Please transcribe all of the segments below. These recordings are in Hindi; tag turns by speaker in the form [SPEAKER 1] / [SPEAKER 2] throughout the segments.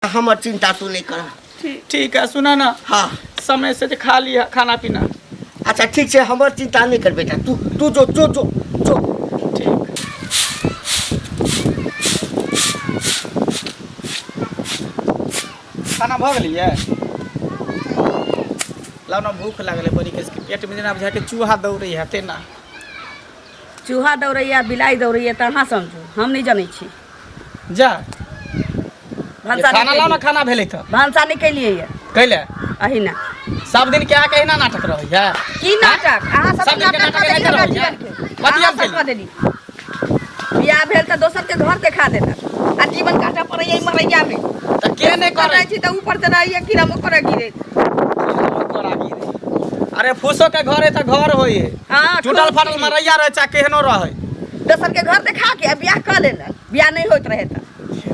[SPEAKER 1] हमर चिंता तू नहीं कर।
[SPEAKER 2] ठीक है सुना ना।
[SPEAKER 1] हाँ
[SPEAKER 2] समय से खा लिया खाना पीना।
[SPEAKER 1] अच्छा ठीक है हमर चिंता नहीं कर बेटा तू तू जो जो जो जो
[SPEAKER 2] ठीक खाना भ गेलिए लाओ ना भूख लागल बड़ी के पेट में जना बुझा के चूहा दौड़ै है तेना।
[SPEAKER 3] चूहा दौड़ैया बिलाई दौड़ैया तो अहाँ समझू हम नहीं जानै छी।
[SPEAKER 2] जा
[SPEAKER 3] भानसा
[SPEAKER 2] खाना लाओ ना खाना भेलै त
[SPEAKER 3] भानसा निकलिए ये
[SPEAKER 2] कैले
[SPEAKER 3] अहिना
[SPEAKER 2] सब दिन के आके ना नाटक रहै है।
[SPEAKER 3] की नाटक अहाँ सब
[SPEAKER 2] दिन के नाटक
[SPEAKER 3] नाटक
[SPEAKER 2] नहीं रहै है। बतिया
[SPEAKER 3] कर देली बियाह भेल त दोसर के घर देखा देलक आ जीवन काटा पड़ैया मरैया में
[SPEAKER 2] त के नहीं करै
[SPEAKER 3] छी त ऊपर से रहिए कीड़ा मकोड़ा गिरे।
[SPEAKER 2] अरे फूसो के घर है त घर होई है।
[SPEAKER 3] हां
[SPEAKER 2] टूटल फाटल मरैया रहे चा केहनो रहे
[SPEAKER 3] दोसर के घर देखा के बियाह कर लेलक बियाह नहीं होत रहे त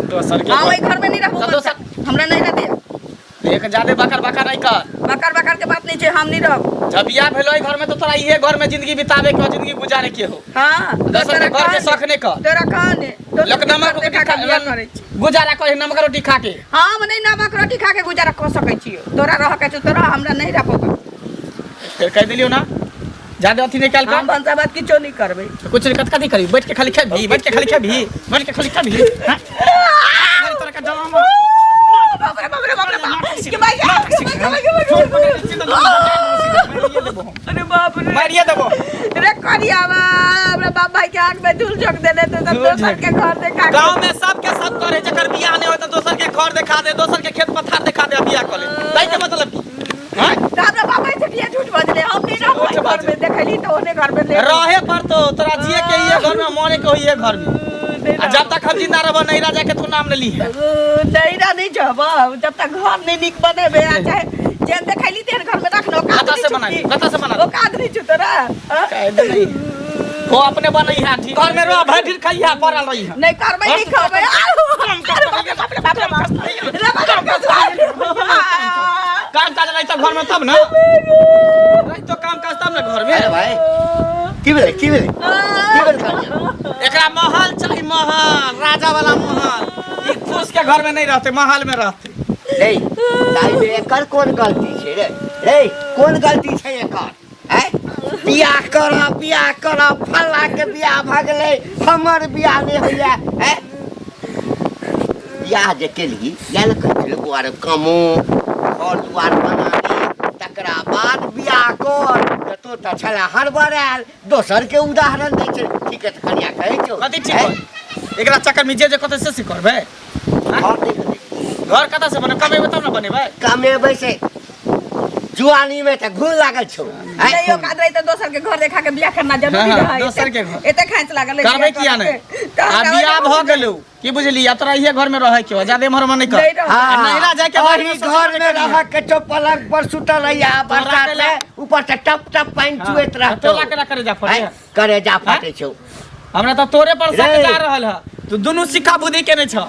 [SPEAKER 2] दोसर के
[SPEAKER 3] हम घर में नहीं रहबो दोसर हमरा नहीं रह दे
[SPEAKER 2] एक ज्यादा बकर बकर नहीं कर
[SPEAKER 3] बकर बकर के बात नहीं छे हम नहीं रहब।
[SPEAKER 2] जब बियाह भेलो घर में तो तोरा इहे घर में जिंदगी बितावे के जिंदगी गुजारे के हो।
[SPEAKER 3] हां
[SPEAKER 2] दोसर के घर के शौक नहीं कर
[SPEAKER 3] तोरा कहने
[SPEAKER 2] लोक नमक रोटी खा के गुजारा करे नमक रोटी खा के
[SPEAKER 3] हम नहीं नमक रोटी खा के गुजारा कर सकै छियो। तोरा रह के तोरा हमरा नहीं रह पतो
[SPEAKER 2] फिर कह दिलियो ना ज्यादा अथी निकाल के
[SPEAKER 3] हम बनसा बात किछो नहीं करबे
[SPEAKER 2] कुछ नहीं कथी करी बैठ के खाली खेबी बैठ के खाली खेबी बैठ के खाली खेबी हां तोरा का ड्रामा
[SPEAKER 3] बाप रे बाप रे बाप रे बाप के भाई अरे बाप रे
[SPEAKER 2] मारिए देबो
[SPEAKER 3] रे करियावा हमरा बाप भाई के आंख में धूल झोंक देले तो दोसर के घर देखा
[SPEAKER 2] गांव में सब के सब करे जकर बियाह नहीं होय त दोसर के घर दिखा दे दोसर के खेत पथार दिखा दे बियाह कर ले तई के मतलब की हां
[SPEAKER 3] हमरा बाप भाई से किया झूठ बजले हम नहीं रहब घर में देखली तो ओने घर में ले
[SPEAKER 2] रहे पर तो तोरा जिए के ये घर में मरे के ये घर में आ जब तक हम जिंदा रहब नहीं राजा के तू नाम ले ली है
[SPEAKER 3] नहीं नहीं जब जब तक घर नहीं निक बनेबे आ चाहे जेन देखली तेन घर में रखनो
[SPEAKER 2] कता से बना
[SPEAKER 3] ओ कादरी छु तोरा
[SPEAKER 2] कह दे नहीं को अपने बनई है ठीक घर में रह भैठिर खइया पड़ल रही है
[SPEAKER 3] नहीं करबै नहीं खबै
[SPEAKER 2] काम काज नहीं तो घर में तब ना नहीं तो काम काज तब ना घर में।
[SPEAKER 1] अरे भाई की भेलै कर
[SPEAKER 2] एकरा महल चाहिए महल राजा वाला महल ई फूस के घर में नहीं रहते महल में रहते।
[SPEAKER 1] रे ताई बे एकर कोन गलती छै रे रे कोन गलती छै एकर हैं बियाह कर फल्ला के बियाह भ गेलै हमर बियाह नहीं होइया हैं बियाह जे केली याल कहै बुआर कमो घर दुआर बनानी तकरा बाद बियाह कर तो त छला हड़बड़ाल दोसर के उदाहरण दै छै ठीक है त कनिया कहै छौ
[SPEAKER 2] कथि ठीक है एकरा चक्कर में जे कते से करबे घर कता से बने कमेबे तब ना बनेबे
[SPEAKER 1] कमेबै से जुआनी में त घुन लागल छौ
[SPEAKER 3] नहीं ओ कादरे त दोसर के घर देखा के बियाह करना जरूरी है
[SPEAKER 2] दोसर के घर
[SPEAKER 3] एते खांच लागल
[SPEAKER 2] करबे किया नहीं आ बियाह भ गेलौ की बुझली या तोरा इहे घर में रहे के ज्यादा मरवा नहीं कर
[SPEAKER 1] हां
[SPEAKER 2] नहीं रह जाए के
[SPEAKER 1] और ई घर में रह के तो पलंग पर सुतल रहिया बरसात में ऊपर से टप टप पानी चुएत रहतो
[SPEAKER 2] तोला के करे जा फटे
[SPEAKER 1] करे जा फाटे छौ
[SPEAKER 2] हमरा त तोरे पर शक जा रहल है तू दुनु सिक्का बुद्धि के नहीं छ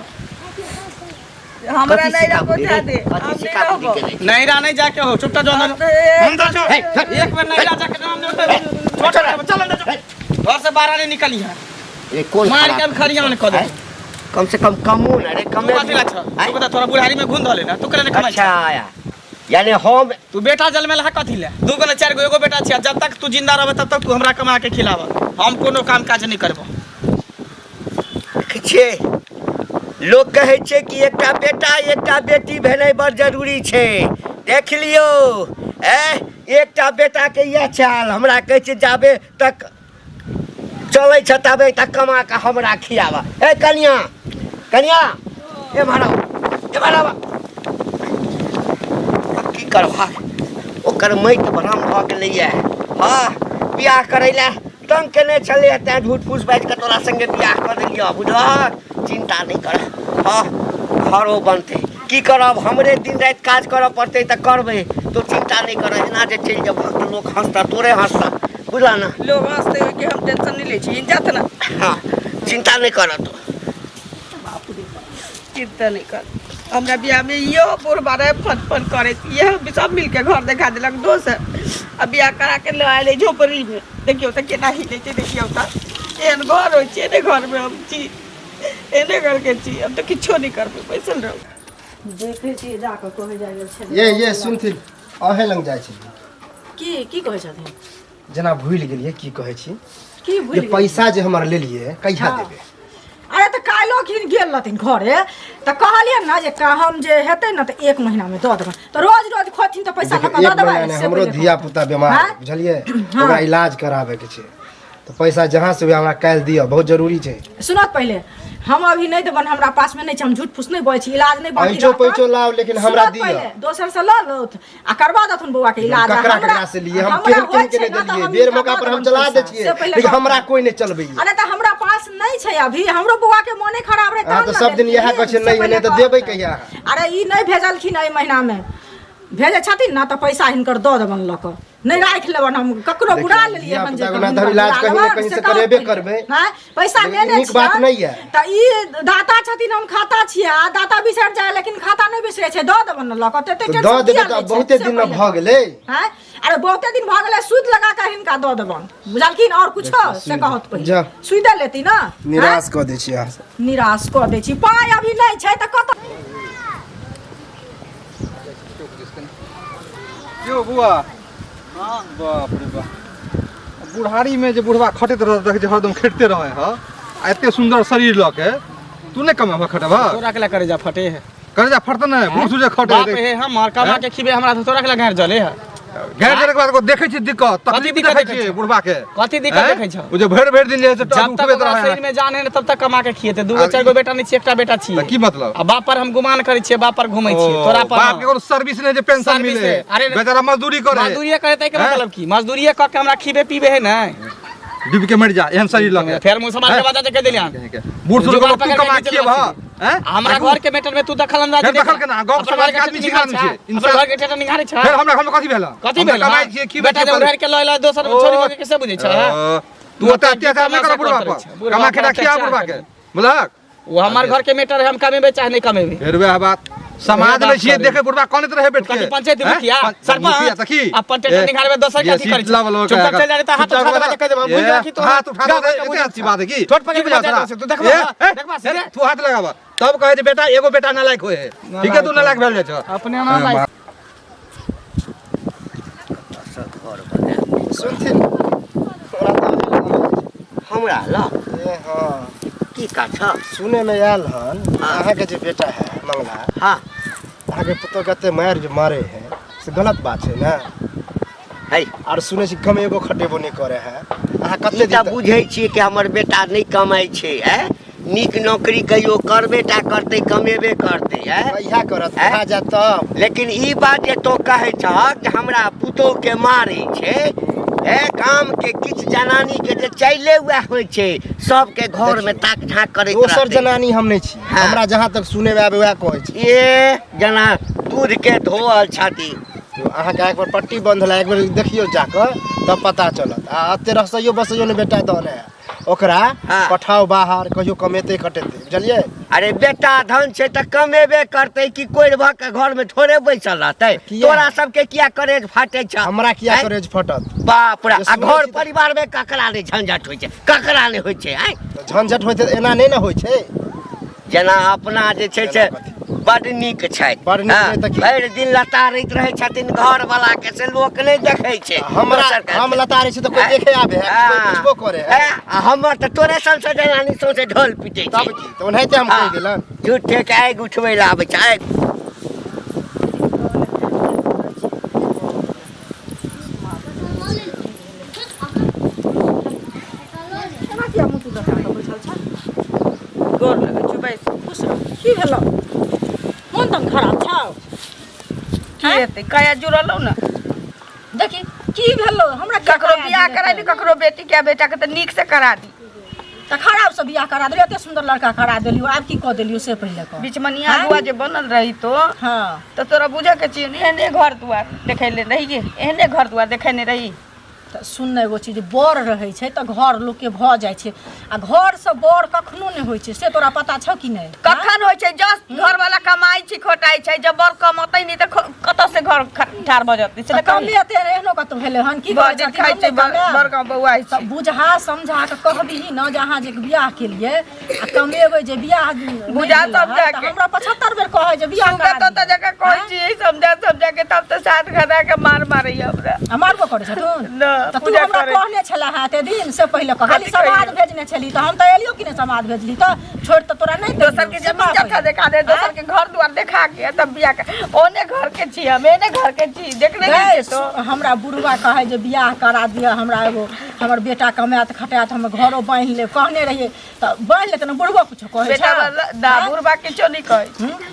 [SPEAKER 3] हमरा नहीं रह बुझा दे
[SPEAKER 2] नहीं रह नहीं जाके हो चुपटा जो अंदर जो एक बार नहीं राजा के नाम दे छोटा चल अंदर घर से बाहर नहीं निकली है
[SPEAKER 1] ये कौन
[SPEAKER 2] मार के खड़िया में कर दे
[SPEAKER 1] कम से कम कमो ना रे कमे
[SPEAKER 2] तू बात तू बता तोरा बुढ़ारी में घुन धले ना तू करे कमाई
[SPEAKER 1] अच्छा यानी हम
[SPEAKER 2] तू बेटा जल में लहा कथि ले दू गो चार गो एगो बेटा छिया जब तक तू जिंदा रहबे तब तक तू हमरा कमा के खिलाव हम कोनो काम काज नहीं करबो
[SPEAKER 1] छे लोग कहे छे कि एकटा बेटा एकटा बेटी भेलै बड़ जरूरी छे देख लियो एकटा बेटा के ये चाल हमरा कहै छे जाबे तक चलै छ तबे तक कमा के हमरा खियावा ए कन्या कन्या ए मारा की करबा ओकर मैट भरम भ गेलैया हां बियाह करैला तंग केने छले त झूठ फूस बाज के तोरा संगे बियाह कर देलियो बुझल चिंता नहीं कर हाँ घरों बनते की करब हमरे दिन रात काज करब पड़ते त करबे तो चिंता नहीं कर एना जे चल जब लोग हंसता तोरे हंसता बुझला ना
[SPEAKER 3] लोग हंसते हो कि हम टेंशन नहीं ले छी जात ना
[SPEAKER 1] हाँ चिंता नहीं कर तो
[SPEAKER 3] चिंता नहीं कर हमरा बियाह में यो बुढ़ बारे फन करे ये सब मिल के घर देखा देलक दोसर अब बियाह करा के ले आले झोपड़ी में देखियो त केना हिले छै देखियो त एहन घर होय छै ने घर में हम छी एने करके छी अब तो किछो नहीं कर पे बैसल रहो
[SPEAKER 4] देखे छी जाके कहे जाय छै
[SPEAKER 5] ये सुनथिन अहे लग जाइ छै
[SPEAKER 4] की कहे छथिन
[SPEAKER 5] जेना भूल गेलिए की कहै छी
[SPEAKER 4] की भूल
[SPEAKER 5] ये पैसा जे हमरा लेलिए कहिया देबे
[SPEAKER 4] अरे तो काल्हि खिन गेल रहथिन घरे तो कहलिए ना जे हम जे हेतै ना तो 1 महीना में दऽ देबन तो रोज रोज खोथिन तो पैसा लगा दऽ देबै
[SPEAKER 5] हमरो धिया पुता बीमार बुझलिए ओकरा इलाज कराबे के छै तो पैसा जहां से हमरा काल्हि दियो बहुत जरूरी छै
[SPEAKER 4] सुनत पहले हम अभी नहीं देबन हमरा पास में नहीं छै हम झूठ फूस नहीं बोलै छी इलाज नहीं बाकी
[SPEAKER 5] पैचो पैचो लाओ लेकिन हमरा दियो
[SPEAKER 4] दोसर से ल लो आ करवा दथुन बौआ के इलाज
[SPEAKER 5] ककरा से लिए हम केहन के नहीं देलिए बेर मौका पर हम चला दे छिए लेकिन हमरा कोई नहीं चलबे
[SPEAKER 4] अरे त हमरा पास नहीं छै अभी हमरो बौआ के मोने खराब रहे
[SPEAKER 5] त सब दिन यह कहै छै नहीं ने त देबै कहिया
[SPEAKER 4] अरे ई नहीं भेजलखिन एहि महीना में भेजे छथिन ना तो पैसा हिनकर दऽ देबन लक नहीं राख लेबन हम ककरो बुरा लेलिए अपन जे
[SPEAKER 5] इलाज कहीं से करेबे करबे
[SPEAKER 4] हां पैसा लेने छी
[SPEAKER 5] बात नहीं है
[SPEAKER 4] त ई दाता छथिन हम खाता छियै आ दाता बिसर जाय लेकिन खाता नहीं बिसरे छै दऽ देबन लक ते
[SPEAKER 5] दऽ देबे त बहुते दिन में भ गेलै
[SPEAKER 4] हां अरे बहुते दिन भ गेलै सूद लगा के हिनका दऽ देबन बुझलखिन और कुछ से कहत पहिले सूद लेती ना
[SPEAKER 5] निराश क दै छी अहाँ से
[SPEAKER 4] निराश क दै छी पाई अभी नहीं छै त कत
[SPEAKER 6] क्यों बुआ हाँ बाप रे बाप बुढ़ारी में जो बुढ़वा खटत रहे हरदम खेटते रहे ह एते सुंदर शरीर ल के तू नहीं कमा खटबा
[SPEAKER 2] तोरा के करे जा फटे है
[SPEAKER 6] करे जा फटत नहीं बूढ़ सूझे खटे
[SPEAKER 2] बाप हे हम कमा के खिबे हमरा तो तोरा के घर जले है
[SPEAKER 6] घेर के बाद को देखे छी दिक्कत तकलीफ देखे छी बुढ़वा के
[SPEAKER 2] कथी दिक्कत देखे छ
[SPEAKER 6] ओ जो भर दिन ले
[SPEAKER 2] जब तक शरीर में जान है तब तक कमा के खिएते दूगो चार गो बेटा नहीं छी एकटा बेटा छी
[SPEAKER 6] की मतलब
[SPEAKER 2] अब बाप पर हम गुमान करे छी बाप पर घुमै छी तोरा पर
[SPEAKER 6] बाप के कोनो सर्विस नहीं जे पेंशन मिले बेचारा मजदूरी करे
[SPEAKER 2] मजदूरी करे त के मतलब की मजदूरी क के हमरा खिबे पीबे है ना
[SPEAKER 6] डूब के मर जा एहन शरीर लगे
[SPEAKER 2] फिर मुंह समाज के बाजा के देलियान
[SPEAKER 6] बूढ़ सूढ़ को तू कमा के बा हैं
[SPEAKER 2] हमरा घर के मैटर में तू दखल अंदाज
[SPEAKER 6] दखल के ना गांव समाज के आदमी निकाल छै
[SPEAKER 2] इंसान घर के टेटा निकाले छ
[SPEAKER 6] फिर हमरा हम कथि भेला
[SPEAKER 2] कथि भेला
[SPEAKER 6] कमाई छी की
[SPEAKER 2] बेटा उधार के लय लय दोसर छोरी के कैसे बुझै छ
[SPEAKER 6] तू ओते अत्याचार न कर बुढ़वा पर कमा के रखिया बुढ़वा के बुझलक
[SPEAKER 2] वो हमार घर के मैटर है हम कमेबे चाहे नहीं कमेबे
[SPEAKER 6] फिर वह बात समाज में छिए देखे बुढ़वा कोन रहे बैठ के
[SPEAKER 2] पंचायत मुखिया सरपंच
[SPEAKER 6] तखी
[SPEAKER 2] अपन टेटा निकालबे दोसर के अथी करै चुप कर चल जा त हाथ उठा के कह दे भूल जा की तो
[SPEAKER 6] हाथ उठा दे एते अच्छी बात है की
[SPEAKER 2] छोट पके बुझा तू देखबा
[SPEAKER 6] तू हाथ लगाबा तब कहे जे बेटा एगो बेटा नालायक होए ठीक है तू नालायक भेल जा छ
[SPEAKER 2] अपने नालायक
[SPEAKER 5] सुनथिन
[SPEAKER 1] हमरा ल
[SPEAKER 5] ए हां
[SPEAKER 1] की का छ
[SPEAKER 5] सुने में आयल हन अहाँ के जे बेटा है मंगला
[SPEAKER 1] हां
[SPEAKER 5] अहाँ के पुतो कते मार जो मारे है से गलत बात है ना
[SPEAKER 1] है
[SPEAKER 5] और सुने छी कम एगो खटेबो नहीं करे है अहाँ कते
[SPEAKER 1] ई त बुझै छी कि हमर बेटा नहीं कमाई छै नीक नौकरी कहियो करबेटा करते कमेबे करते
[SPEAKER 5] इहा करत कहा जा तब
[SPEAKER 1] लेकिन ई बात जे तो कहै छ कि हमरा पुतो के मारै छै काम के किछ जनानी के जे चले हुआ होय छै सब के घर में ताक झांक करे
[SPEAKER 5] दोसर जनानी हम नहीं छी हमरा जहां तक सुने में आबे वह कहै छी
[SPEAKER 1] ए जना दूध के धोअल छाती
[SPEAKER 5] अहाँ के एक बार पट्टी बंधला एक बार देखियो जाकर तब पता चलत आ अते रहसइयो बसइयो ने बेटा दन है ओकरा पठाओ बाहर कहियो कमेते खटेते बुझलिए
[SPEAKER 1] अरे बेटा धन छै त कमेबे करते कि कोई भ के घर में थोड़े बैसल रहते तोरा सब के किया करेज फाटे छ
[SPEAKER 5] हमरा किया करेज फटत
[SPEAKER 1] बाप रे आ घर परिवार में ककरा ने झंझट होय छै ककरा ने होय छै
[SPEAKER 5] झंझट होते एना नहीं ना होय छै
[SPEAKER 1] जना अपना जे छै से बड नीक छै
[SPEAKER 5] बड नीक त
[SPEAKER 1] भर दिन लतारैत रहे छथिन घर वाला के से लोक नहीं देखै छै
[SPEAKER 5] हमरा हम लतारै छै त कोई देखे आबे है कोई पूछबो करे है
[SPEAKER 1] हमर त तोरे संसद जनानी सोचे ढोल पीटे छै
[SPEAKER 5] तब की त ओनहिते हम कहि देलन
[SPEAKER 1] झूठे के आग उठबै ला आबै छै
[SPEAKER 3] गोर लगे छु बैस
[SPEAKER 4] खुश रह की भेलो मन तन खराब छौ
[SPEAKER 3] की हेतै काया जुड़लौ न
[SPEAKER 4] देखी की भेलो हमरा
[SPEAKER 3] ककरो बियाह करा दी ककरो बेटी के बेटा के त नीक से करा दी
[SPEAKER 4] त खराब से बियाह करा देलियो एते सुंदर लड़का करा देलियो आब की क देलियो से पहिले क
[SPEAKER 3] बिचमनिया बुआ जे बनल रही तो
[SPEAKER 4] हां
[SPEAKER 3] तो तोरा बुझे के चाहिए एहने घर दुआर देखैले रही गे एहने घर दुआर देखैने रही
[SPEAKER 4] तऽ सुन एगो चीज बड़ रहै छै तऽ घर लोकके भऽ जाइ छै आ घरसँ बड़ कखनो नहि होइ छै से तोरा पता छौ कि नहि
[SPEAKER 3] कखन होइ छै जस घर वाला कमाई छी खोटाई छै जब बड़ कमतै नहीं त कत से घर ठार भ जतै से
[SPEAKER 4] कमे एते एहनो कतौ भेलै हन की
[SPEAKER 3] बड़ खाइ छै बड़ का बौआ छै
[SPEAKER 4] बुझा समझा के कहबी न जे अहाँ जे बियाह केलिए आ कमेबै जे बियाह
[SPEAKER 3] बुझा समझा के
[SPEAKER 4] हमरा 75 बेर कहै जे बियाह
[SPEAKER 3] करा त जगह कहै छी समझा के तब त साथ खदा के मारै हमरा
[SPEAKER 4] मारबो करै छथुन
[SPEAKER 3] न
[SPEAKER 4] त तू हमरा कहले छला हाते दिन से पहिले कहली समाद भेजने छली त हम त एलियो कि ने समाद भेजली त छोड़ त तोरा नहीं
[SPEAKER 3] दोसर के जमीन जथा देखा दे दोसर के घर द्वार देखा के तब बियाह के ओने घर के छी हम एने घर के छी देखने नहीं तो
[SPEAKER 4] हमरा बुढ़वा कहे जे बियाह करा दिया हमरा एगो हमर बेटा कमात खटात हम घरो बांध ले कहने रहिए त बांध ले त बुढ़वा कुछ कहे
[SPEAKER 3] बेटा दा बुढ़वा किछो नहीं कहे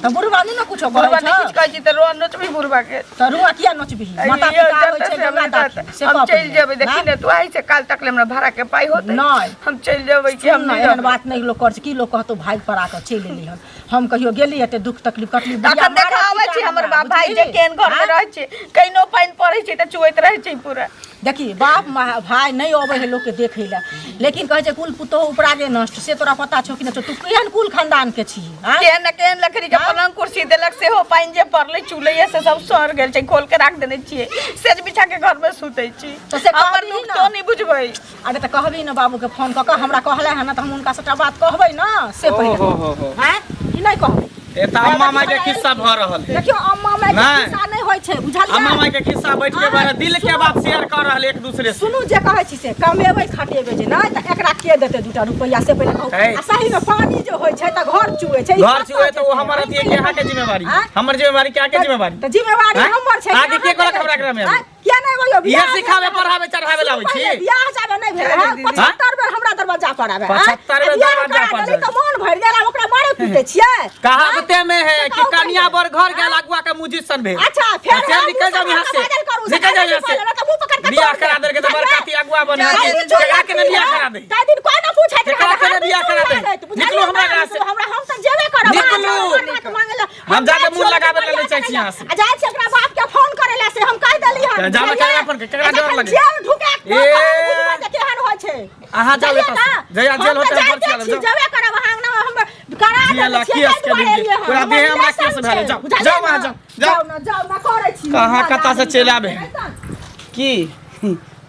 [SPEAKER 4] त बुढ़वा नहीं न कुछ
[SPEAKER 3] बुढ़वा
[SPEAKER 4] कहे
[SPEAKER 3] नहीं कुछ कहे त रो नचबी बुढ़वा के
[SPEAKER 4] त रुआ किया नचबी माता पिता होय छै गंगा से
[SPEAKER 3] हम चल जेबै देखी ने तू आई से काल तक ले हमरा भाड़ा के पाई होते
[SPEAKER 4] नहीं
[SPEAKER 3] हम चल जेबै कि हम नहीं
[SPEAKER 4] एहन बात नहीं लोग कर की लोग कहतो भाग पड़ा के चल एली हम कहियो गेली एते दुख तकलीफ कटली
[SPEAKER 3] तखन देखाबै छी हमर बाप भाई जे केन घर में रहै छै कइनो पाइन पड़ै छै त चुएत रहै छै पूरा
[SPEAKER 4] देखी बाप भाई नहीं अबै है लोग के देखै ला लेकिन कहै छै कुल पुतो उपरागे नष्ट से तोरा पता छौ कि न तू केहन कुल खानदान के छी
[SPEAKER 3] केहन लकड़ी के पलंग कुर्सी देलक से हो पाइन जे पड़ले चूल्हे से सब सर गेल छै खोल के राख देने छियै सेज बिछा के घर में सुतै छी
[SPEAKER 4] तो से
[SPEAKER 3] हमर दुख तो नहीं बुझबै
[SPEAKER 4] अरे त कहबी न बाबू के फोन क के हमरा कहले है न त हम उनका सबटा बात कहबै न से पहिले हैं ई नहीं कहबै
[SPEAKER 2] ए त अम्मा माई के किस्सा भ रहल
[SPEAKER 4] देखियो अम्मा माई के किस्सा नहीं होय छै बुझलियै
[SPEAKER 2] अम्मा माई के किस्सा बैठ के बारे दिल के बात शेयर कर रहल एक दूसरे से
[SPEAKER 4] सुनू जे कहै छी से कमेबै खटेबै जे नहीं त एकरा के देतै 2 रुपया से पहिले कहू आ सही में पानी जे होय छै त घर चुए छै
[SPEAKER 2] घर चुए त वो हमर अथी के के जिम्मेवारी हमर जिम्मेवारी क्या के जिम्मेवारी
[SPEAKER 4] त जिम्मेवारी हमर छै
[SPEAKER 2] आगे के कोला खबरा करे में
[SPEAKER 4] किया नहीं होयो
[SPEAKER 2] ये सिखावे पढ़ावे चढ़ावे लाबै छी
[SPEAKER 4] बियाह जाबे नहीं भेल है 75 बेर हमरा दरवाजा पर आवे
[SPEAKER 2] 75 बेर दरवाजा पर
[SPEAKER 4] त मन भर गेला ओकरा मारे पीटे छियै
[SPEAKER 2] कहावते में है कि कन्या बर घर गेल अगुआ के मुजिशन भेल
[SPEAKER 4] अच्छा फिर
[SPEAKER 2] निकल जाओ यहां से निकल जाओ यहां से बियाह करा दे के तो बरकाती अगुआ बने जगह के बियाह करा दे
[SPEAKER 4] का दिन कोई ना पूछै
[SPEAKER 2] जगह के बियाह करा दे निकलो हमरा घर से
[SPEAKER 4] हमरा हम त जेबे करब
[SPEAKER 2] निकलो हम जाके मुंह लगावे ले चाहि छी यहां से
[SPEAKER 4] आ जाय छी ओकरा बाप के फोन करे ले से हम कह देली हम
[SPEAKER 2] जा में करे अपन केकरा डर लगे
[SPEAKER 4] जेल ढुके केहन होय छै
[SPEAKER 2] अहाँ जाओ जया जेल होते हम चल जाओ
[SPEAKER 4] जेबे करब अहाँ ना हम करा दे
[SPEAKER 2] केस के लिए पूरा देह हमरा केस भेल जाओ जाओ वहां जाओ
[SPEAKER 4] जाओ ना करे छी
[SPEAKER 2] कहां कता से चल आबे की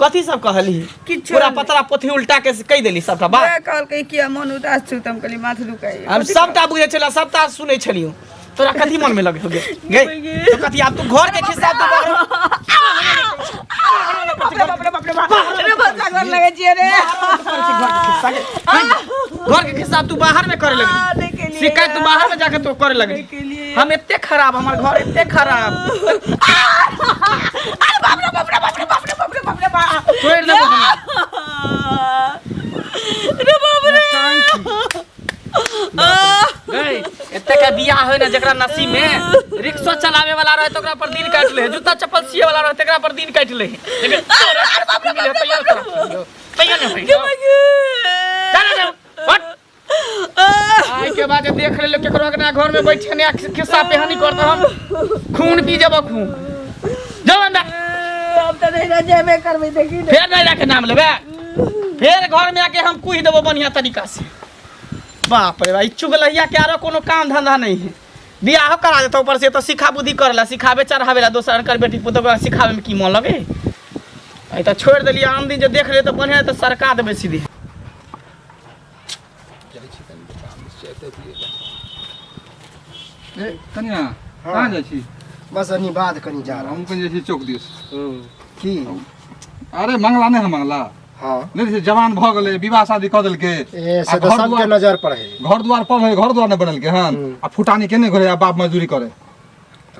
[SPEAKER 2] कथी सब कहली पूरा पतरा पोथी उल्टा के कह देली सबटा बात
[SPEAKER 3] कहल के कि मन उदास छु तम कहली माथ दुखाई
[SPEAKER 2] हम सबटा बुझे छला सबटा सुनै छलियो तोरा कथी मन में लगे हो गे तो कथी अब तू घर के खिस्सा तो
[SPEAKER 3] बाप रे बहुत लगन लगे छी रे
[SPEAKER 2] घर के खिस्सा तू बाहर में करे लगी शिकायत तू बाहर में जाके तो करे लगी हम इतने खराब हमार घर इतने खराब
[SPEAKER 3] अरे बाप रे बाप रे बाप रे बाप रे बाप रे बाप रे बाप
[SPEAKER 2] छोड़ दे
[SPEAKER 3] रे बाप रे
[SPEAKER 2] एते का बियाह होय ना जेकरा नसीब में रिक्शा चलावे वाला रहे तो ओकरा पर दिन काट ले जूता चप्पल सिए वाला रहे तेकरा पर दिन काट ले लेकिन अरे बाप रे तैयार नहीं चल हट आई के बाद देख ले केकरो के ना घर में बैठे ने खिस्सा पेहानी करत हम खून पी जब खून जाओ अंदर
[SPEAKER 3] अब तो नहीं जेबे करबे देखी
[SPEAKER 2] फिर नहीं रखे नाम लेबे फिर घर में आके हम कुछ देबो बढ़िया तरीका से बाप रे भाई चुगलैया के आरो कोनो काम धंधा नहीं है बियाह करा देता ऊपर से तो सिखा बुद्धि करला सिखावे चढ़ावेला दोसर कर बेटी पुतो को सिखावे में की मन लगे आई त छोड़ देलिए आम दिन जो देख ले तो बढ़िया तो सरका देबे सीधे
[SPEAKER 6] ए कन्या कहां जाय छी
[SPEAKER 5] बस अनी बात कनी जा रहा
[SPEAKER 6] हम कन जाय छी चौक दिस
[SPEAKER 5] की
[SPEAKER 6] अरे मंगला नहीं मंगला
[SPEAKER 5] हां
[SPEAKER 6] नहीं से जवान भ गेले विवाह शादी क देल के
[SPEAKER 5] ए से तो सबके नजर पर है
[SPEAKER 6] घर द्वार पर है घर द्वार नहीं बनल के हन आ फुटानी केने घरे बाप मजदूरी करे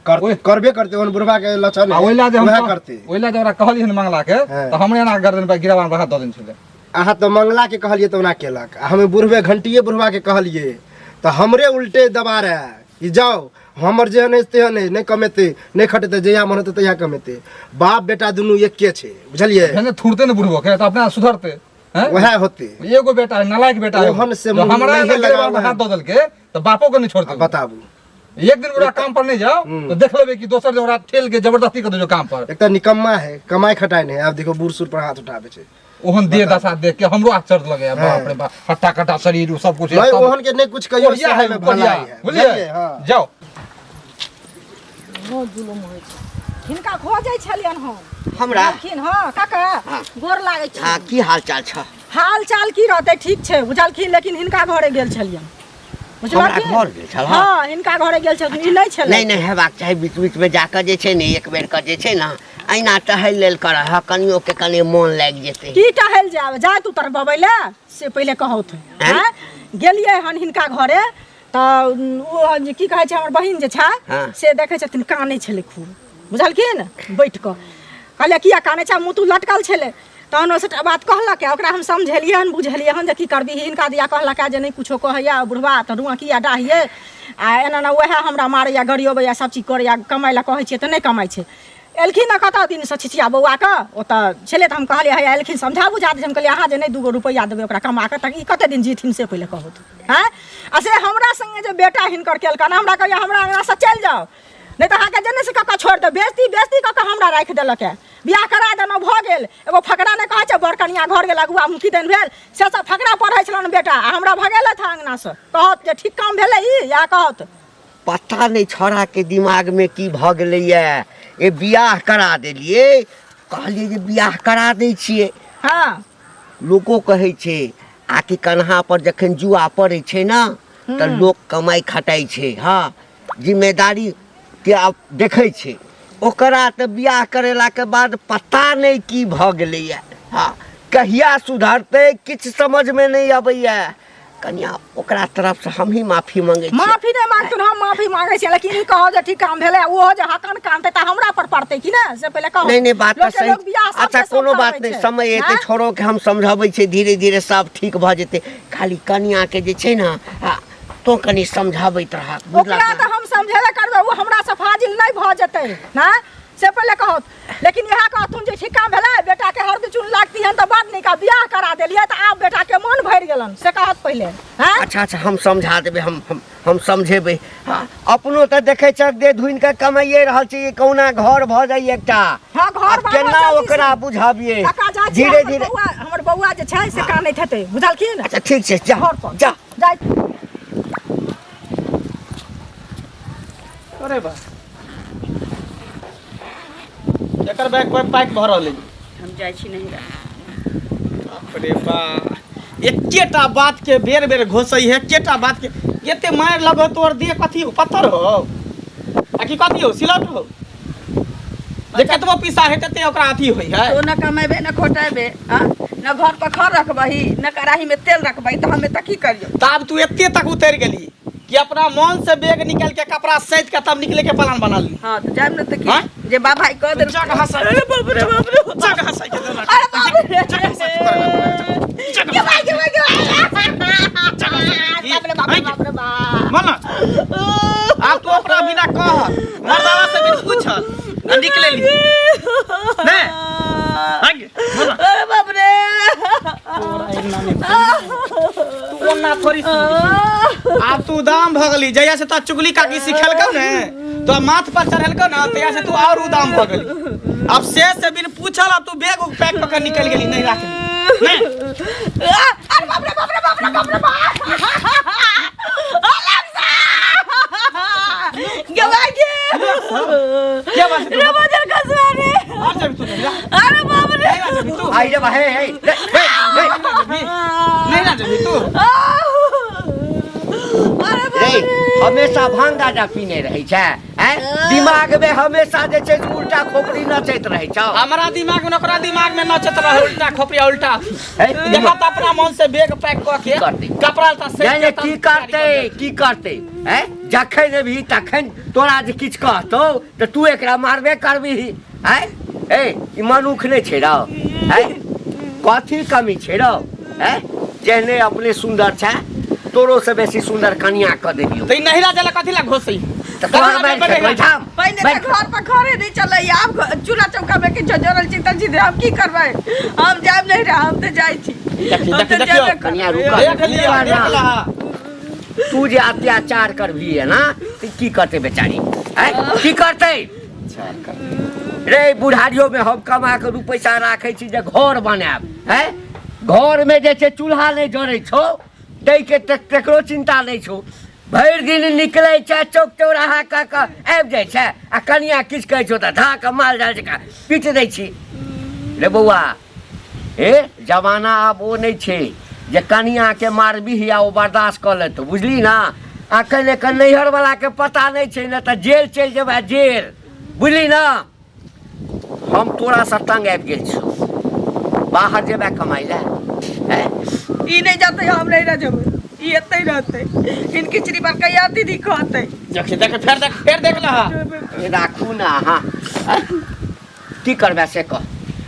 [SPEAKER 5] करबे करते ओन बुढ़वा के लक्षण है
[SPEAKER 6] ओइला जे हम
[SPEAKER 5] करते
[SPEAKER 6] ओइला जे ओकरा कहली हन मंगला के तो हमरे ना गर्दन पर गिरावन रहा द दिन छले
[SPEAKER 5] अहाँ तो मंगला के कहलिए तो ना केलक हमें बुढ़वे घंटिए बुढ़वा के कहलिए तो हमरे उल्टे दबा रहा कि जाओ हमर जे नहीं नहीं कमेते नहीं खटेते जया मन होते तया कमेते बाप बेटा दुनू एक के छे बुझलिए
[SPEAKER 6] हेने थुरते न बुढ़बो के तो अपना सुधरते हैं
[SPEAKER 5] वह होते
[SPEAKER 6] एगो बेटा है नालायक बेटा है
[SPEAKER 5] ओहन से
[SPEAKER 6] हमरा
[SPEAKER 5] नहीं
[SPEAKER 6] लगा हाथ द देल के तो बापो को नहीं छोड़ते
[SPEAKER 5] बताबू
[SPEAKER 6] एक दिन ओरा काम पर नहीं जाओ तो देख लेबे कि दोसर जे ओरा ठेल के जबरदस्ती कर दो काम पर।
[SPEAKER 5] एक तो निकम्मा है, कमाई खटाई नहीं। अब देखो बूढ़ सूढ़ पर हाथ उठावे छे।
[SPEAKER 6] ओहन दे दशा देख के हमरो आश्चर्य लगे बाप रे बाप, हट्टा कट्टा शरीर सब कुछ
[SPEAKER 5] नहीं ओहन के नहीं कुछ कहियो
[SPEAKER 6] बढ़िया
[SPEAKER 5] सहाय में भलाई है।
[SPEAKER 6] बुझलिए?
[SPEAKER 5] हां
[SPEAKER 6] जाओ
[SPEAKER 4] बहुत जुलुम होइ छै। हिनका खो जाइ छलियन हम
[SPEAKER 1] हमरा
[SPEAKER 4] बुझलखिन। हाँ काका गोर लागै छै।
[SPEAKER 1] हाँ की हाल चाल छ?
[SPEAKER 4] हाल चाल की रहतै, ठीक छै बुझलखिन, लेकिन हिनका घरे गेल छलियन।
[SPEAKER 1] हमरा घर गेल छल?
[SPEAKER 4] हाँ हिनका घरे गेल छलखिन, ई नहीं छलै।
[SPEAKER 1] नहीं हेबाक चाही, बीच बीच में जाकर जे छै ने एक बेर के जे छै ना अहिना टहल लेल कर, कनियो के कनि मोन लागि जेतै।
[SPEAKER 4] की टहल जाब, जा तू तर बबै ले से पहिले कहौत। हैं गेलियै हन हिनका घरे त ओ जे की कहै छै हमर बहिन जे छै से देखै छथिन कानै छलै खूब, बुझलखिन, बैठ कऽ कहलियै किया कानै छै, मुँह तू लटकल छलै। तहन ओ सबटा बात कहलक, ओकरा हम समझेलियै हन बुझलियै हन जे की करबी। हिनका दिया कहलक जे नहीं कुछो कहैया बुढ़वा त रुआ किया डाहिए आ एना ना वएह हमरा मारैया गरियोबैया सब चीज करैया, कमाइ ला कहै छियै त नहीं कमाइ छै। एलखिन न कतऽ दिन से छिछिया बौआ के ओतऽ छलै त हम कहलियै है एलखिन समझा बुझा दे। हम कहलियै अहाँ जे नहीं 2 रुपैया देबै ओकरा कमा के त ई कते दिन जीथिन से पहिले कहू। हैं आ से हमरा संगे जे बेटा हिनकर केलकन, हमरा कहैया हमरा अंगना से चलि जाओ नहीं तो अहाँके जन्ने से कक्का छोड़ दे। बेइज्जती बेइज्जती कक्का हमरा राखि देलक है। बियाह करा देना भ गेल, एगो फकरा ने कहै छै बड़कनिया घर गेल अगुआ मुखी देन भेल से सब फकरा पढ़ै छलन बेटा आ हमरा भगेले था अंगना से। कहत जे ठीक काम भेलै ई या कहत
[SPEAKER 1] पता नहीं छोरा के दिमाग में की भ गेलैया, ए बियाह करा देलिए, कहलिए जे बियाह करा दै छिए।
[SPEAKER 4] हाँ
[SPEAKER 1] लोगो कहै छै आकि कन्हा पर जखन जुआ पड़ै छै ना त लोग कमाई खटाई छै। हाँ जिम्मेदारी के आप देखै छै, ओकरा त बियाह करेला के बाद पता नहीं की भ गेलैया। हाँ कहिया सुधरतै किछ समझ में नहीं अबैया। कन्या ओकरा तरफ से हम ही माफी मांगे छी।
[SPEAKER 4] माफी नहीं मांगतुन, हम माफी मांगे छी, लेकिन ई कहो जे ठीक काम भेलै ओ जे हकन कामते त हमरा पर पड़तै कि ना से पहिले कहो।
[SPEAKER 1] नहीं बात तो सही। अच्छा कोनो बात नहीं, समय एते छोड़ो के हम समझाबै छै, धीरे धीरे सब ठीक भ जेतै। खाली कन्या के जे छै ना तो कनी समझाबैत रहा।
[SPEAKER 4] ओकरा त हम समझेबे करबै, ओ हमरा से फाजिल नहीं भ जेतै ना से पहिले कहत। लेकिन यह कहथुन जे ठीक काम भेलै बेटा के हरदी चून लागती हन त बात नहीं का बियाह करा देलिए त आब बेटा के मन भर गेलन से कहत पहिले। हैं
[SPEAKER 1] अच्छा हम समझा देबै, हम समझेबै। हाँ अपनो त देखै छ दे धुइन के कमाइए रहल छी, कौना घर भ जाई एकटा।
[SPEAKER 4] हां घर बा
[SPEAKER 1] केना ओकरा बुझाबिए
[SPEAKER 4] धीरे धीरे। हमर बौआ जे छै से कानैत हेतै बुझलखिन।
[SPEAKER 1] अच्छा ठीक छै जा
[SPEAKER 4] घर पर
[SPEAKER 1] जा
[SPEAKER 4] जाय।
[SPEAKER 2] अरे बा एकर बैग पर पैक भ रहलै।
[SPEAKER 3] हम जाइ छी नहीं
[SPEAKER 2] अरे बा एकेटा बात के बेर बेर घोसै है, एकेटा बात के एते मार लगो तोर देह कथी हो, पत्थर हो आ कि कथी हो, सिलट हो जे कतबो पिसा हेतै ते ओकरा अथी होई है।
[SPEAKER 3] तो न कमेबे न खोटेबे, न घर पर खर रखबही न कराही में तेल रखबही तो हमें त की करियो।
[SPEAKER 2] तब तू एते तक उतर गेली कि अपना मन से बैग निकाल के कपड़ा सैत के तब निकले के प्लान बना ली।
[SPEAKER 3] हां तो जाब न त
[SPEAKER 2] हाँ?
[SPEAKER 3] की जे बाबा कह दे
[SPEAKER 2] जगह हंसा।
[SPEAKER 3] अरे बाप रे बाप रे
[SPEAKER 2] जगह हंसा के देना।
[SPEAKER 3] अरे बाप रे
[SPEAKER 2] जगह हंसा के कर।
[SPEAKER 3] के भाई बाप रे बाप रे बाप
[SPEAKER 2] माना आप तो अपना बिना कह मर्दावा से भी पूछ न निकले ली ने आगे माना।
[SPEAKER 3] अरे बाप रे
[SPEAKER 2] तोरा इतना नहीं तू ओना थोड़ी आप तू दाम भगली जया से तो चुगली काकी सिखेलकौ ने तो माथ पर चढ़ेलकौ ना तया से तू और उदाम भगली। अब से बिन पूछल अब तू बैग पैक पकड़ निकल गेली नहीं राखली ने।
[SPEAKER 3] अरे बाप रे बाप रे बाप रे बाप रे बाप क्या बात है
[SPEAKER 2] क्या बात है
[SPEAKER 3] रे बजर कसवाने
[SPEAKER 2] आ जा तू
[SPEAKER 3] अरे बाप रे
[SPEAKER 2] नहीं ना जा तू
[SPEAKER 1] आई रे हे
[SPEAKER 2] नहीं ना जा तू
[SPEAKER 1] रे हमेशा भांग गाजा पीने रहै छै। दिमाग में हमेशा जे छै उल्टा खोपड़ी नचैत रहै छ।
[SPEAKER 2] हमारा दिमाग में ओकरा दिमाग में नचत रहे उल्टा खोपड़ी उल्टा। देखा त अपना मन से बैग पैक क के
[SPEAKER 1] करतै
[SPEAKER 2] कपड़ा त से
[SPEAKER 1] नहीं की करतै हैं जखन भी तखन तोरा जे किछ कहतौ त तू एकरा मारबे करबिही। हैं ए ई मनुख नहीं छै रौ, हैं कथी कमी छै रौ, हैं जेहने अपने सुंदर छै तोरो से बेसी सुंदर कन्या क देलियो।
[SPEAKER 2] त नहिरा जला कथी ला घोसई
[SPEAKER 1] त तोरा बैठ के बैठाम
[SPEAKER 3] पहले तो घर पर खरे नहीं चले आप चूल्हा चौका में किछो जोरल छी त सीधे हम की करबै। हम जाब नहीं रहा हम तो जाई छी।
[SPEAKER 2] देखियो
[SPEAKER 1] कन्या रुका
[SPEAKER 2] देख लिया देख ला
[SPEAKER 1] तू जे अत्याचार कर भी है ना तो की करते बेचारी है की करते रे बुढ़ारियों में हम कमा के 2 पैसा राखे छी जे घर बनाब है घर में जे छे चूल्हा नहीं जड़े छो दै के तकरो चिंता नहीं छो भर दिन निकले छे चौक चौराहा का आबि जाय छे आ कनिया किछ कहै छो त धा के माल जाल जका पीट दै छी रे बौआ ए जमाना अब वो नहीं छे जे कनिया के मारबी या वो बर्दाश्त कर ले तो बुझली ना अखन एक नैहर वाला के पता नहीं छे ना त जेल चल जेबे जेल बुझली ना हम तोरा सा तंग आबि गेल छो बाहर जेबे कमाई ले
[SPEAKER 3] ई नहीं जाते हम नहीं रह जेबे ई एतै रहते इनकी चिरी पर कहिया दीदी कहते
[SPEAKER 2] देख फिर देख ला
[SPEAKER 1] राखू ना हाँ की करबे से कह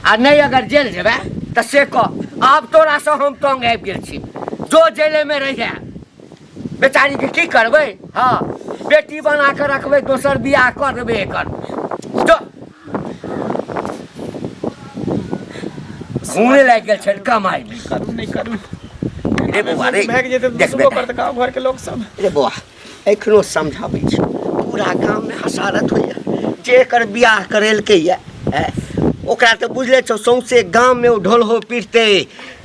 [SPEAKER 1] आ नहीं अगर जेल जेबे तो से कह अब तोरा से हम तंग आबि गेल छी जो जेले में रहिए बेचारी के की करबै हाँ बेटी बना के रखबै दोसर बियाह कर देबै एकर जो घूमे लाग गेल छै कमाई
[SPEAKER 2] नहीं करू
[SPEAKER 1] रे बौआ रे
[SPEAKER 2] भाग जेते
[SPEAKER 1] देख
[SPEAKER 2] सुबह
[SPEAKER 1] बेटा
[SPEAKER 2] पर गांव घर के लोग सब
[SPEAKER 1] रे बौआ एखनो समझाबै छी पूरा गांव में हसारत होइए जे एकर बियाह करेलकै ये ओकरा तो बुझले छौ सौंसे गांव में ओ ढोलहो पीटते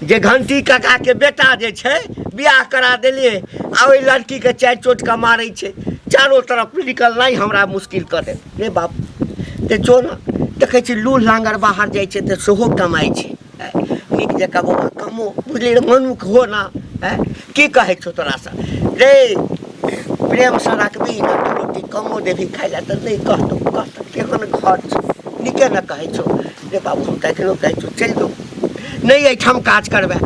[SPEAKER 1] जे घंटी काका के बेटा जे छै बियाह करा देलिए आ ओइ लड़की के 4 चोट का मारै छै चारों तरफ निकलनाइ हमरा मुश्किल कर दे रे बाप ते जो ना देखै छी लूल लांगर बाहर जाइ छै ते सेहो कमाइ छै नीक जकाँ बौआ कमो बुझले मनुख हो ना की कहै छौ तोरा सा रे प्रेम से रखबी ना तो रोटी कमो देबी खाइ ला तऽ नहीं कहतो केहन घर छै नीके न कहै छौ रे बाबू हम तऽ एखनो कहै छौ चलि जो नहीं एहिठाम काज करबे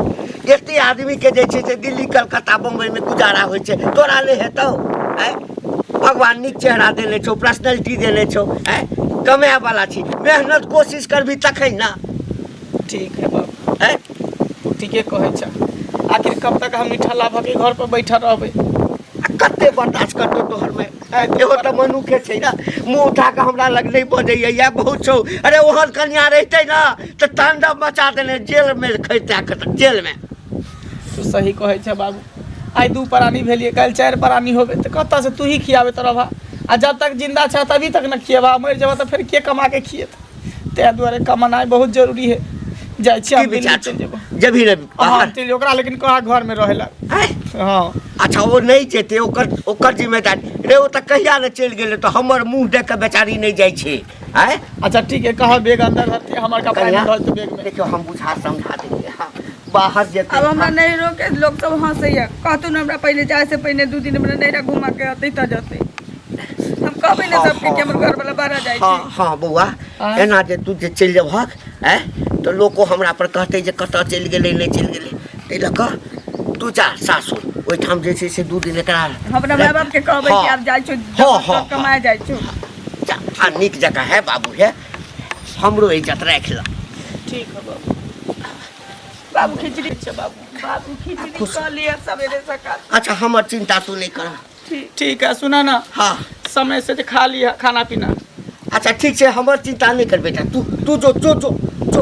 [SPEAKER 1] एते आदमी के जे छै से दिल्ली कलकत्ता बम्बई में गुजारा होइ छै तोरा ले हेतौ भगवान नीक चेहरा देने छौ पर्सनैलिटी देने छौ कमाए वाला छी मेहनत कोशिश करबी तखन ना
[SPEAKER 2] ठीक है बाबू ठीके कहै छ आखिर कब तक हम निठल्ला भके घर पर बैठल रहबै
[SPEAKER 1] कते बर्दाश्त करतो तोहर में एहो त मनुखे छै ना मुंह उठा के हमरा लग नहीं बजैया या बहुत छौ अरे ओहन कन्या रहते ना त तांडव मचा देने जेल में खैता जेल में
[SPEAKER 2] तू सही कहै छ बाबू आई 2 प्राणी भेलिए कल 4 प्राणी होबे त कत्ता से तू ही खियाबे त रहबा आ जब तक जिंदा छ तभी तक न खियाबा मर जेबा त फिर के कमा के खिएत ते दुआरे कमानाइ बहुत जरूरी है जाय छी हम दिल्ली चल जेबो
[SPEAKER 1] जभी न बाहर
[SPEAKER 2] चल ओकरा लेकिन कहा घर में रहेला हां
[SPEAKER 1] अच्छा वो नहीं जेते ओकर जिम्मेदारी रे ओ त कहिया न चल गेले तो हमर मुंह देख के बेचारी नहीं जाय छै
[SPEAKER 2] अच्छा ठीक है कहा बैग अंदर रखते हमर कपड़ा में रख बैग में
[SPEAKER 1] देखियो हम बुझा समझा देंगे हां बाहर जेते
[SPEAKER 3] अब हमरा नहीं रोके लोग सब हंसैया कहतु न हमरा पहले जाए से पहले 2 दिन हमरा नहीं घुमा के अतै त जतै हम कहबै न सबके कि हमर घर वाला बाहर जाय छै
[SPEAKER 1] हां बौआ एना जे तू जे चल जेबहक तो लोको हमरा पर कहते जे कत चल गेले नहीं चल गेले तै लक तू जा सासुर ओइठाम जे छै से 2 दिन एकरा
[SPEAKER 3] हमरा माय बाप के कहबै कि आब जाय छै कमाए जाय छै
[SPEAKER 1] आ नीक जगह है बाबू है हमरो इज्जत राख ल
[SPEAKER 2] ठीक है बाबू खिचड़ी छै बाबू
[SPEAKER 3] खिचड़ी खा लिया सवेरे सकाल
[SPEAKER 1] अच्छा हमर चिंता तू नहीं कर
[SPEAKER 2] ठीक है सुना ना
[SPEAKER 1] हाँ
[SPEAKER 2] समय से खा लिया खाना पीना
[SPEAKER 1] अच्छा ठीक है हमर चिंता नहीं कर बेटा तू जो जो जो जो